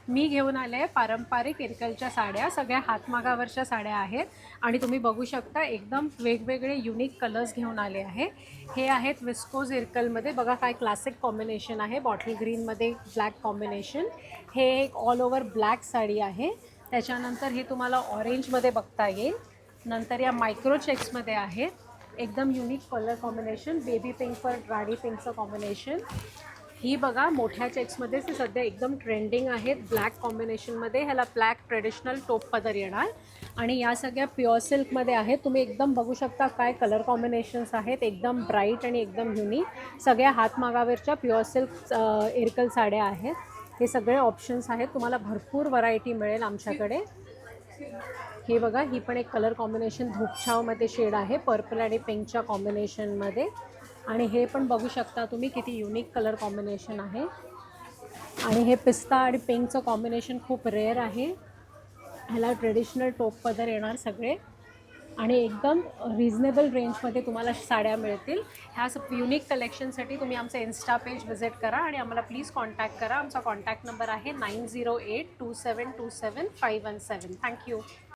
मी घेऊन आले पारंपरिक इरकलच्या साड्या, सगळ्या हातमागावरच्या साड्या आहेत आणि तुम्ही बघू शकता एकदम वेगवेगळे युनिक कलर्स घेऊन आले आहे. हे आहेत विस्कोज इरकलमध्ये, बघा काय क्लासिक कॉम्बिनेशन आहे, बॉटल ग्रीनमध्ये ब्लॅक कॉम्बिनेशन. हे एक ऑल ओव्हर ब्लॅक साडी आहे. त्याच्यानंतर हे तुम्हाला ऑरेंजमध्ये बघता येईल. नंतर या मायक्रो चेक्समध्ये आहे, एकदम युनिक कलर कॉम्बिनेशन, बेबी पिंकवर राणी पिंकचं कॉम्बिनेशन. ही बघा मोठ्या चेक्समध्येच सध्या एकदम ट्रेंडिंग आहेत, ब्लॅक कॉम्बिनेशनमध्ये. ह्याला ब्लॅक ट्रेडिशनल टोप पदर येणार आणि या सगळ्या प्युअर सिल्कमध्ये आहेत. तुम्ही एकदम बघू शकता काय कलर कॉम्बिनेशन्स आहेत, एकदम ब्राईट आणि एकदम युनिक. सगळ्या हातमागावरच्या प्युअर सिल्क इरकल साड्या आहेत. हे सगळे ऑप्शन्स आहेत, तुम्हाला भरपूर व्हरायटी मिळेल आमच्याकडे. हे बघा, ही पण एक कलर कॉम्बिनेशन धूपछावमध्ये शेड आहे, पर्पल आणि पिंकच्या कॉम्बिनेशनमध्ये. आणि हे पण बघू शकता तुम्ही किती युनिक कलर कॉम्बिनेशन आहे. आणि हे पिस्ता आणि पिंकचं कॉम्बिनेशन खूप रेअर आहे. ह्याला ट्रेडिशनल टोप पदर येणार सगळे आणि एकदम रिझनेबल रेंजमध्ये तुम्हाला साड्या मिळतील. ह्या युनिक कलेक्शनसाठी तुम्ही आमचं इन्स्टा पेज व्हिजिट करा आणि आम्हाला प्लीज कॉन्टॅक्ट करा. आमचा कॉन्टॅक्ट नंबर आहे 9082727517. थँक्यू.